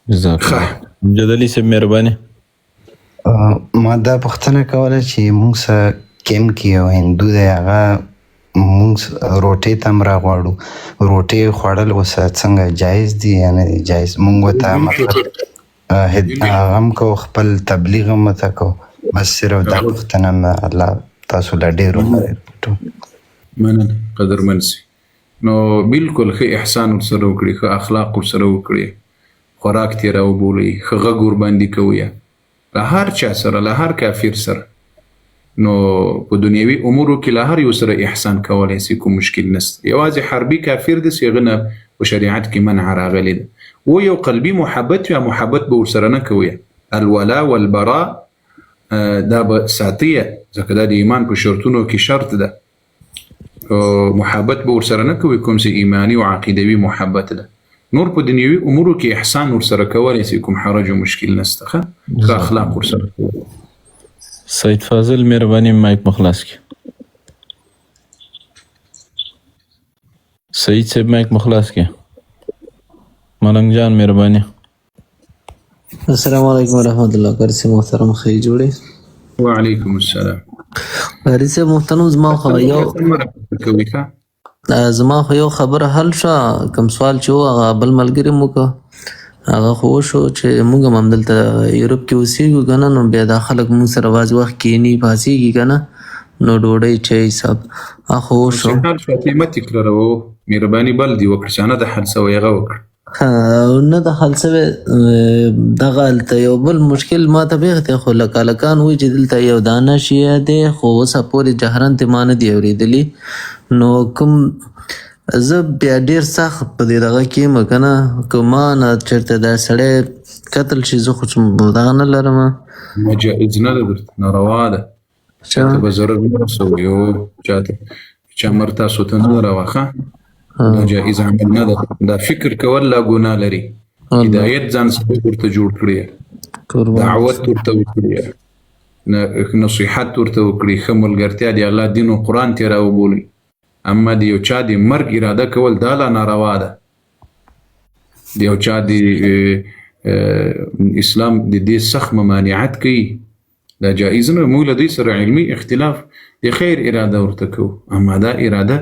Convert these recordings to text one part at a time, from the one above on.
جزاک الله جدلی صاحب مهرباني. ما دا پوښتنه کوله چې موږ سره کیم کې یو هندو دی، هغه موږ روټۍ ته هم راغواړو. روټۍ خوړل اوس څنګه جایز دي یا نه دي جایز؟ موږ ورته مطلب هغه هم کوو، خپل تبلیغ هم ورته کوو. بس صرف دا پوښتنه مې الله تاسو له ډېر عمر مننه قدرمن سي. نو بالکل ښه احسان ورسره وکړي، ښه اخلاق ورسره وکړي، خوراک ترې راوبولئ، ښه غږ ورباندې کوئ له هر چا سره، له هر کافر سره. نو په دنیوي امورو کې له هر یو سره احسان کولی سي، کوم مشکل نشته. یوازې حربي کافر دی چې هغه نه په شریعت کې منع راغلی ده. و یو قلبي محبت یا محبت به ورسره نه کوئ. الولا والبراء دا به ساتئ، ځکه دا د ایمان په شرطونو کې شرط ده. محبت به ورسره نه کوئ کوم چې ایماني او عقیدوي محبت ده. نور په دنیوي امورو کې احسان ورسره کولی سي، کوم حرج او مشکل نشته. ښه اخلاق ورسره کوئ. سید فاضل مهرباني مایک مخلاص کړه. سعید صاحب مایک مخلاص کړه. ملنګ جان مهرباني. السلام علیکم ورحمۃ اللہ. قاری صاحب محترم خی جوړې. وعلیکم السلام. قاری صاحب محترم زما خو یو خبره حل شو. کوم سوال چې و هغه بل ملګري مو که هغه خو وشو چې موږ هم همدلته یورپ کې اوسېږو که نه، نو بیا دا خلک موږ سره بعض وخت کښېني پاڅېږي که نه، نو ډوډۍ چای حساب هغه خو وشو. حل شو مه تکراروه، مهرباني بل دې وکړه چې نه ده حل سوی هغه وکړه. نه ده حل سوی دغه هلته یو بل مشکل ما ته بیخ دی، خو لکه هلکان وایي چې دلته یو دانه شیعه دی، خو اوسه پورې جهرن ترې ما نه دي اورېدلي. نو کوم زه بیا ډېر سخت په دې دغه کې یم که نه، که ما نه چېرته دا سړی قتل شي زه خو دغه نه لرم. جایز نه ده، درته ناروا ده. چاته به ضرر نه رسوي او چاته چا مر تاسو ته نه راوخه، دا جایز عمل نه ده. دا فکر کول لا ګناه لري. هدایت ځان سره ورته جوړ کړی، دعوت ورته وکړي، نصیحت ورته وکړي، ښه ملګرتیا د الله دین او قرآن ترې راوبولئ. اما د یو چا د مرګ اراده کول دا لا ناروا ده. د یو چا د اسلام د دې سخت ممانعت کوي، دا جایز نه. موږ له دوی سره علمي اختلاف د خیر اراده ورته کوو، اما دا اراده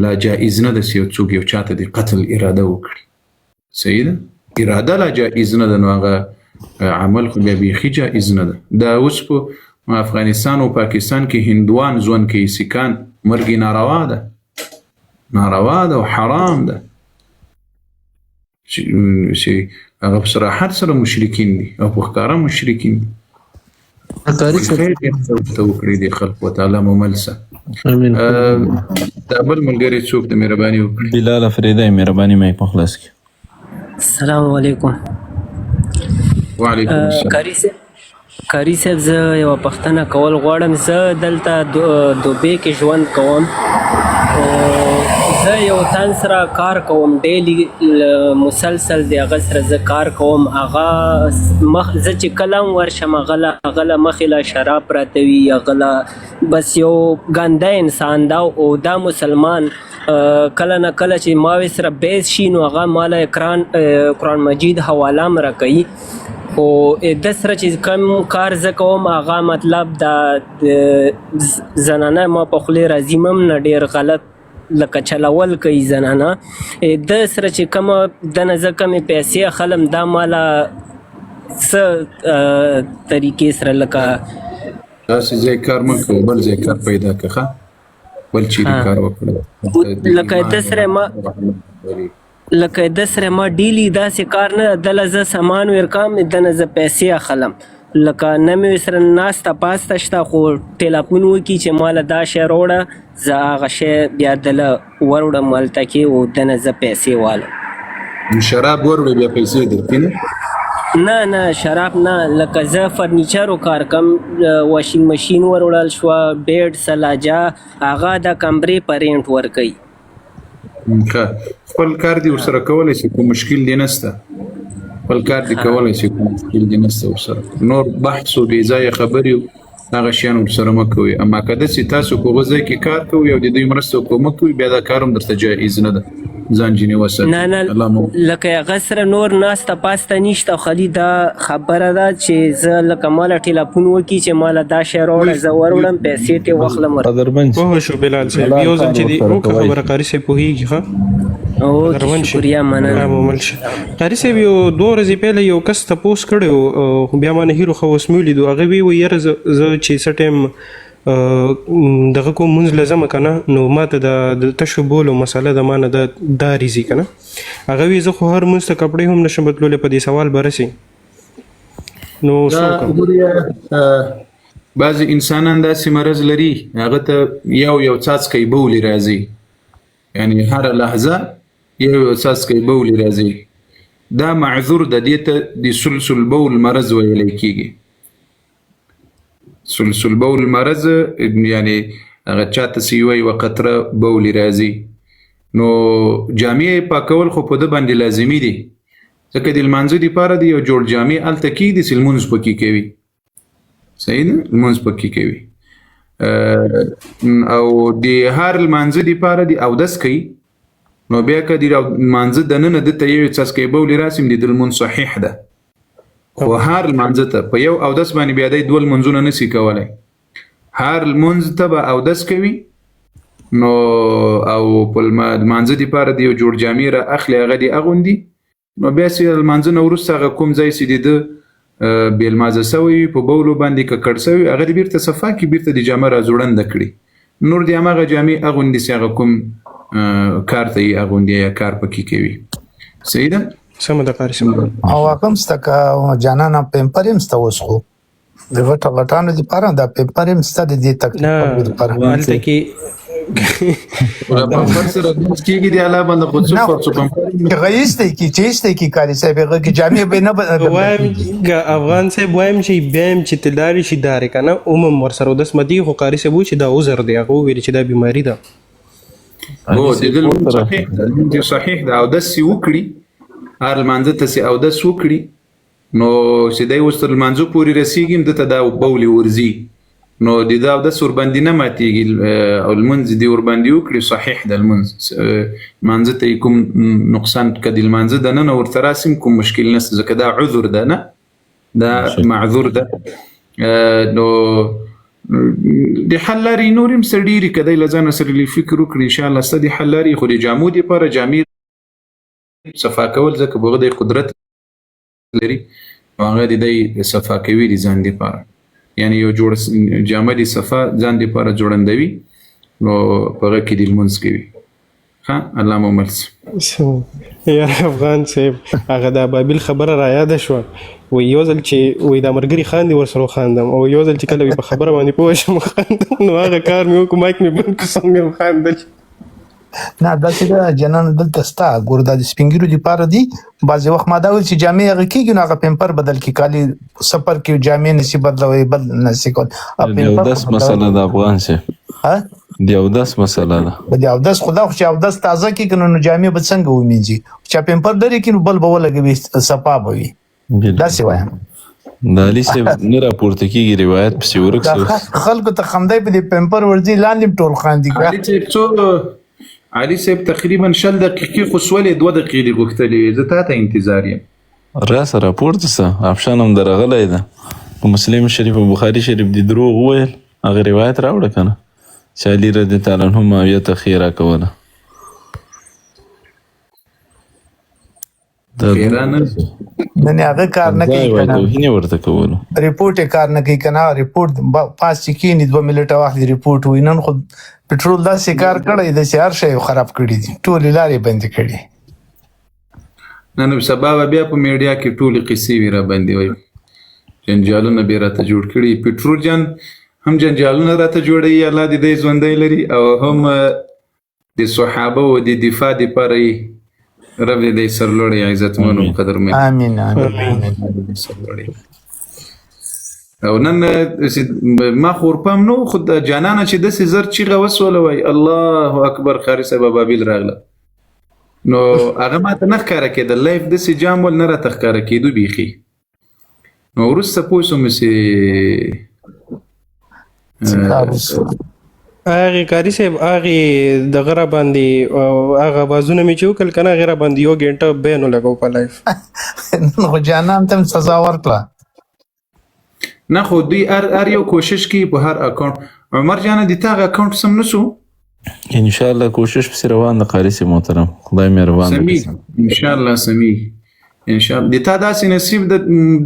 لا جایز نه ده چې یو څوک یو چا ته د قتل اراده وکړي. صحیح ده؟ اراده لا جایز نه ده، نو هغه عمل خو بیا بیخي جایز نه ده. دا اوس په افغانستان او پاکستان کې هندوان ژوند کوي، سیکان، مرګ ناروا ده، ناروا ده او حرام ده چې هغه په صراحت سره مشرکین دي او په ښکاره مشرکین دي. قاری صاحب ورته وکړي د خلق وتعالی مملسه. دا بل ملګری څوک د مهرباني وکړي؟ بلال افریدی مهرباني مایک مخلاص کړه. السلام علیکم. وعلیکم السلام. قاری صاحب زه یوه پوښتنه کول غواړم. زه دلته دوبۍ کې ژوند کوم. زه یو تن سره کار کوم، ډیلی مسلسل د هغه سره زه کار کوم. هغه زه چې کله هم ورشم هغه له مخې له شراب پراته وي، هغه له بس یو ګنده انسان دا، او دا مسلمان. کله نه کله چې ما سره بحث شي نو هغه ماله قرآن مجید حواله م راکوي. خو د سره چې کوم کار زه کوم هغه مطلب د زنانه ما په خولې راځي هم نه، ډېر غلط لکه چلول کوي زنانه. د سره چې کومه دنه زه کومې پیسې اخلم دا ماله څه طریقې سره لکه داسې ځای کار مه کوه، بل ځای کار پیدا کړه، بل چیرې کار وکړه. لکه د سره ما ډیلی داسې کار نه، دله زه سامان ورکوم، دنه زه پیسې اخلم. لکه نه مې ورسره ناسته پاسته شته، خو ټیلیفون وکړي چې ماله دا شی راوړه، زه هغه شی بیا دله وروړم هلته کې او دنه زه پیسې والم. شراب وروړې بیا پیسې درکړي نه؟ نه شراب نه. لکه زه فرنیچرو کار کوم، واشینګ مشین وروړل شوه، بیډ، سلاجه، هغه د کمرې په رینټ ورکوي. خپل کار دې ورسره کولی شي، کوم مشکل دې نشته. خپل کار دې کولی شي، کوم مشکل دې نشته ورسره. نور بحث او بې ځایه خبرې هغه شیان ورسره مه کوئ. اما که داسې تاسو په هغه ځای کې کار کوئ او د دوی مرسته وکړو مه کوئ، بیا دا کار هم درته جایز نه ده. ځان جنې وساتي. نه نه الله مو لکه هغه سره نور ناسته پاسته نشته خالي دا خبره ده چې زه لکه ماله ټلیفون وکړي چې ماله دا شی راوړه زه وروړم پیسې ترې واخلم. قدرمن شي. پوه شو بلال صاحب یو ځل چې دې وکړه خبره قاري صاحب پوهېږي ښه اوکې شکریه مننه. معمول شه قاري صاحب یو 2 ورځې پهله یو کس تپوس کړی و بیا ما نه هیرو خو اوس مې ولیدو هغه وی یاره زه چې څه ټایم دغه کوم مونځ لازمه که نه نو ما ته د تشو بولو مسله د ما نه دا راځي که نه هغه وی زه خو هر مونځ ته کپړې هم نشم بدلولی په دې سوال به رسي نو بعضې انسانان داسې مرض لري هغه ته یو څاڅکی بولې راځي یعنی هره لحظه یو څاڅکی بولې راځي دا معذور د دې ته د سلسل بول مرض ویلی کېږي. سلسل بول مرض یعنی هغه چاته چې یوه قطره بولې راځي نو جامې پاکول خو په ده باندې لازمي دي ځکه د لمانځه دپاره د یو جوړ جامې هلته کېږدي چې لمونځ پکې کوي صحیح ده لمونځ پکې کوي او د هر لمانځه دپاره د اودس کوي نو بیا که د لمانځه دننه ده ته یو څاڅکی بولې راسي د ده لمونځ صحیح ده خو هر لمانځه ته په یو اودس باندې بیا دی 2 لمونځونه نشي کولی هر لمونځ ته به اودس کوي نو او په لمانځه دپاره د یو جوړ جامې را اخلي هغه دې اغوندي نو بیا چې لمانځه نه وروسته هغه کوم ځای چې د ده بې لمانځه سوی په بولو باندې ککړ سوی هغه دې بیرته صفا کړي بیرته د جامه را زوړنده کړي نور د هماغه جامې اغوندي چې هغه کوم کار ته یې اغوندي یا کار پکې کوي صحیح ده سمه ده قاري صاحب او کوم ستا جانانه پیمپر هم ستا اوس خو د غټانو دپاره دا پیمپر هم ستا د دې تکلیف دپاره هلته کې پمپر سره دوز کېږي د الله باندې خود څو فرڅو پمپر هغه ایستی کې کاري صاحب هغه کې جامې به نه وایم افغان صاحب وایم چې بیا هم چې تلاري شي دارې که نه عموم ورسره اودس مدي خو قاري صاحب وایي چې دا عذر دی هغه وویل چې دا بیماري ده هو د ده لمونځ صحیح ده لمونځ صحیح ده اودس یې وکړي هر لمانځه ته چې اودس وکړي نو چې دی اوس تر لمانځه پورې رسېږي ده ته دا بولې ورځي نو د ده اودس ورباندې نه ماتېږي او لمونځ دې ورباندې وکړي صحیح ده لمونځ لمانځه ته یې کوم نقصان که د لمانځه دننه ورته راسي کوم مشکل نشته ځکه دا عذر ده نه دا معذور ده نو د حل لارې نور هم څه ډېرې که دی له ځانه سره فکر وکړي انشاءالله ستا د حل لارې خو د جامو دپاره جامې صفا کول ځکه هغه د قدرت لري نو هغه د دی صفا کوي د ځان دپاره یعنی یو جوړ جامه د صفا ځان دپاره جوړندوي نو په هغه کې د لمونځ کوي ښه الله مو مل سي یاره افغان صاحب هغه د ابابیل خبره را یاده شوه وی یو ځل چې وی دا ملګري خاندي ورسره وخاندم او یو ځل چې کله وی په خبره باندې پوه شم وخاندم نو هغه کار مې وکړو مایک مې بند کړو څنګه مې وخاندل نه داسې ده جنان دلته ستا ګوره دا د سپین ږیرو دپاره دي بعضې وخت ما دا ویل چې جامې هغه کېږي نو هغه پیمپر بدل کړي کالي سفر کې جامې نشي بدلوی بل نشي کول د اودس مسله د افغان صاحب د اودس مسله ده د اودس خدا خو چې اودس تازه کړي نو جامې به څنګه ومینځي چې پیمپر لري کړي نو بل به ولګوي صفا به وي داسې وایم د علي صاحب نه راپورته کېږي روایت پسې ورک شو خلکو ته خمدی په دې پیمپر ورځي لاندې ټول خاندي علي صاحب څو علي صاحب تقریبا 6 دقیقې خو سولې 2 دقیقې دې غوښتلې زه تا ته انتظار یم راسه راپورته څه آپشن هم درغلی ده په مسلم شریف او بخاري شریف د دروغ وویل هغه روایت راوړه که نه چې علي رضی تعالی عنه معاویه ته خیره کوله نه هغه کار نه کوي توهین ورته کولو ریپورټ یې کار نه کوي که نه ریپورټ پاس چې کېني 2 منټه واخلي ریپورټ وي نن خو پټرول داسې کار کړی دی چې هر شی خراب کړي دي ټولې لارې بندې کړي نن سبا بیا په میډیا کې ټولې قصې وي را باندې وایي جنجالونه بیا راته جوړ کړي پټرول جان هم جنجالونه راته جوړوي الله دې دی ژوندی لري او هم د صحابه او د دفاع دپاره یې رب دې دی سرلوړی عزتمن او قدرمن امین امین سرلوړی او نن ما خورپم نو خود جانانه چې داسې زر چیغه وسوله وای الله اکبر قاري صاحب ابابیل راغله نو هغه ماته نه ښکاره کېده لایف داسې جام ول نه راته ښکاره کېدو بیخي نو وروسته پوه شوم چې هغه کاری صاحب هغه دغه را باندې هغه بازونه مې چې وکړل کنه هغه را باندې یو غنټه بین لګاو په لایف نو جانان تم سزا ورکړه. نه خو دوی هر یو کوشش کوي په هر اکاونټ. عمر جان دي تا اکاونټ سم نسو ان شاء الله کوشش پس روان د قاری سي محترم خدای مهربان سمی ان شاء الله سمی ان شاء الله دي تا داسې نصیب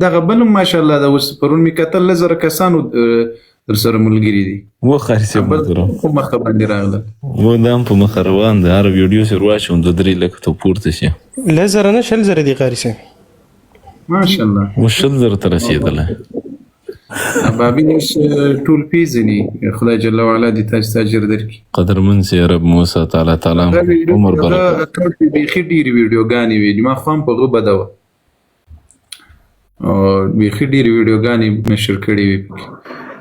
دغه بل ماشاء الله د اوس پرون می کتل لزر کسانو در سره ملګری دي و قاری سي محترم خو مخه باندې راغله و دام په مخ روان د هر ویډیو سره واچوم د 3 لک ته پورته شي لزر نه شل زر دي قاری صاحب ماشاء الله وشل زر تر رسیدله بابي نش ټول پیزني خدای جل وعلا دي تاسو تاجر درکې قدرمن سي رب موسی تعالی عمر برکت ټول بيخي ډيري ویډیوګانې وي ما خو هم په غو بدو او بيخي ډيري ویډیوګانې نشر کړې وي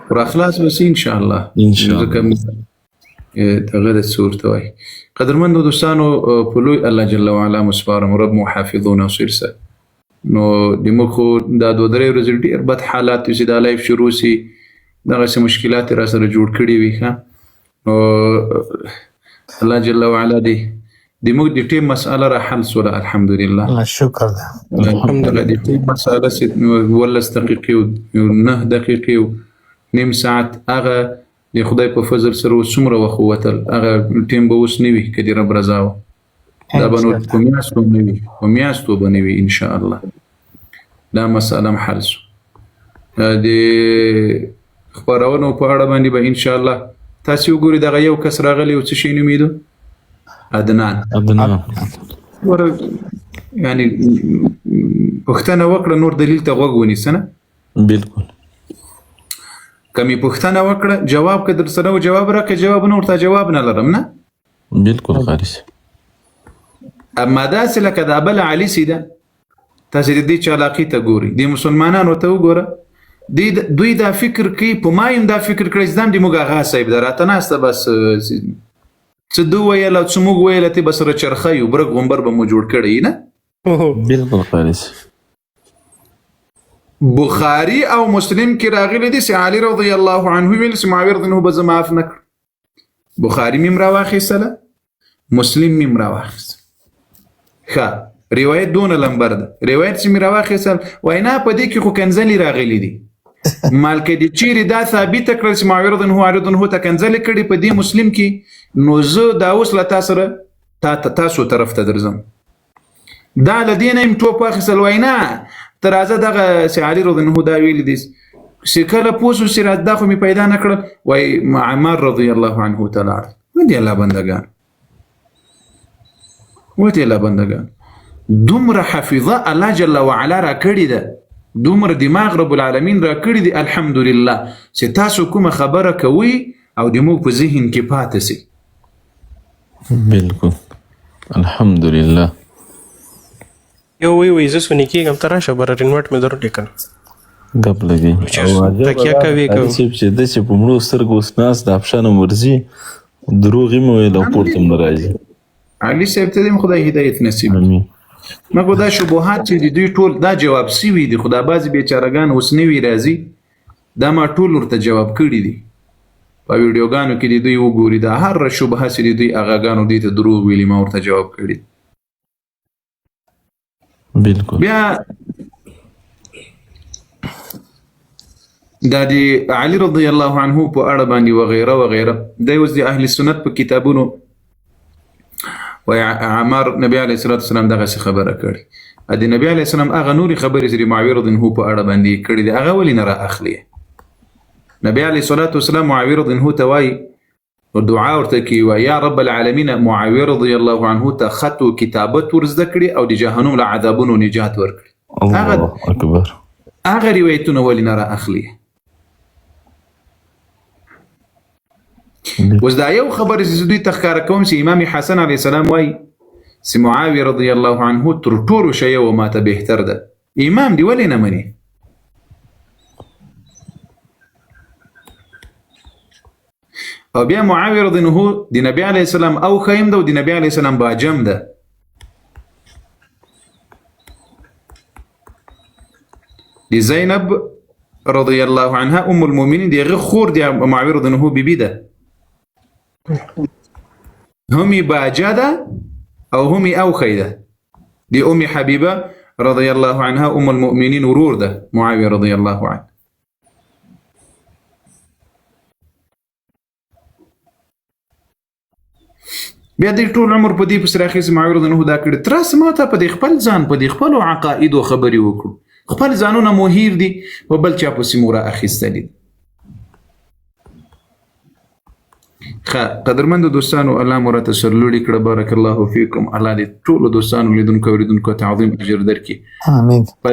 پر اخلاص وسی ان شاء الله ان شاء الله تغیر صورت وای. قدرمن دوستانو په لوی الله جل وعلا مسپارم رب مو حافظون وسرسه نو د مخو دا 2-3 ورځې ډیر بد حالات چې دا لایف شروع سي دغه څه مشکلات را سره جوړ کړي وي ها او الله جل وعلا د موږ د ټیم مسأله را حل سره الحمدلله شکر ده الحمدلله د ټیم مسأله سي ولا دقیقې 9 دقیقې نیم ساعت هغه د خدای په فضل سره وسمره وخوتل هغه ټیم به اوس نیوي کدي رب رضا دا بنو کومیاستو نیوي کومیاستو بنوي ان شاء الله دا مسأله حل سو د خبرونو په اړه باندې به ان شاء الله تاسو وګورئ دغه یو کس راغلی او څه شي نومیدو عدنان ور یعنی پښتنه وکړه نور دلیل ته غوږ ونیسنه بالکل کمی پښتنه وکړه جواب کدر سره جواب راکې جواب نور ته جواب نه لرم نه بالکل خالص اما دا سله کدا بل علي سیده تاسو دې چالاقي ته ګوري د مسلمانانو ته وګوره دوی دا فکر کوي په مایم دا فکر کړی ځم د موږ غا صاحب دراته ناسته بس څه دوه ویل او څه موږ ویل ته بس رچرخه یو برګ غومبر به مو جوړ کړی نه بالکل خالص بخاری او مسلم کې راغلي دي سي علي رضی الله عنه ویل سي معاویه رضی الله عنه معاف نکړ بخاری مم راواخیسله مسلم مم راواخیس ښه روایت دون لمبر ده روایت چې مې راواخیسل وینا په دې کې خو کنځلې راغلي دي مالکه دي چیرې دا ثابت کړل چې معاویه رضی الله عنه ته کنځلې کړي په دې مسلم کې نو زه دا اوس له تاسو سره تاسو طرف ته درځم دا لدینه ام ټوپ واخیسل وینا ترازه دغه سي علي رضی الله دا ویل دي چې کله پوسو سره دا خو می پیدا نکړ وای عمر رضی الله عنه تعالی ودي الله بندگان ودي الله بندگان دومره حفظه الله جل وعلا را کړی ده دومره دماغ رب العالمین را کړی دی الحمدلله چې تاسو کومه خبره کوي او د مو په ذهن کې پاتې سي بالکل الحمدلله یو وی زه سونی کېږم ته راشه بره رینوټ مې درو لیکل ګپ لګي تکیه کوي چې د چې په مړو سترګو اوس ناست د افشانو مرزي دروغ یې مو ویل او پورته م راځي علي صاحب ته دې خدای هدایت نصیب مګو دا شبهات چې دوی ټول دا جواب سوي دي خدای بازي بیچارهګان اوس نوي راځي دا ما ټول ورته جواب کړی دي په ویډیوګانو کې دوی وګوري دا هر شبهه چې دوی هغهګانو دي ته دروغ ویلي ما ورته جواب کړی بالکل بیا دا دی علي رضی الله عنه په اړه باندې وغیره وغیره د اوس د اهل سنت په کتابونو و عمر نبی علیه الصلاه والسلام دغه خبره کړي د نبی علیه السلام هغه نوري خبرې چې معاویه رضی الله په اړه باندې کړي دي هغه ولې نه را اخلي نبی علیه الصلاه والسلام معاویه رضی الله توای ودعا ورته کوي یا رب العالمین معاویه رضی الله عنه ته خط او کتابت ورزده کړي او د جهنم له عذابونو نجات ورکړي الله اکبر هغه روایتونه ولې نه را اخلي وز دا یو خبر چې دوی تخکار کوم چې امام حسن علیه السلام وای چې معاویه رضی الله عنه تر ټولو شی او ماته بهتر ده امام دی ولې نه مني او بیا معاویه رضی الله عنه د نبی علیه السلام او خیم ده او د نبی علیه السلام باجم ده د زینب رضی الله عنها ام المؤمنین دی خور دی معاویه رضی الله عنه بیبی ده همي باجه ده او همي اوخی ده. دي ام حبيبه رضي الله عنها ام المؤمنين ورور ده معاويه رضي الله عنه. بیا د ټول عمر په دې پس راخیز معاویه رضی الله دا کړی تر اوسه ما ته په دې خپل ځان په دې خپلو عقایدو خبرې وکړو. خپل ځانونه مو هیر دي په بل چا پسې مو را اخیستلي. قدرمند دوستانو الله مو راته سرلوړي کړه. بارک الله فیکم. الله دې ټولو دوستانو لیدونکو اوریدونکو ته عظیم اجر درکړي. امین. په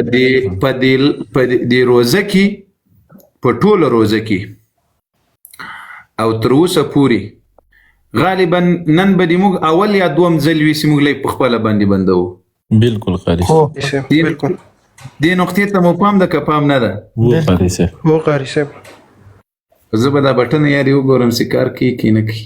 دې روزه کې په ټوله روزه کې او تر اوسه پورې غالبا نن به دې موږ اول یا دوم ځل وي چې موږ لږ په خپله باندې بندوو. بالکل قاری صاحب بالکل دې نقطې ته مو پام ده که پام نه ده؟ و قاری صاحب هو قاری صاحب زه به دا بټن یاري وګورم چې کار کوي که نه کوي.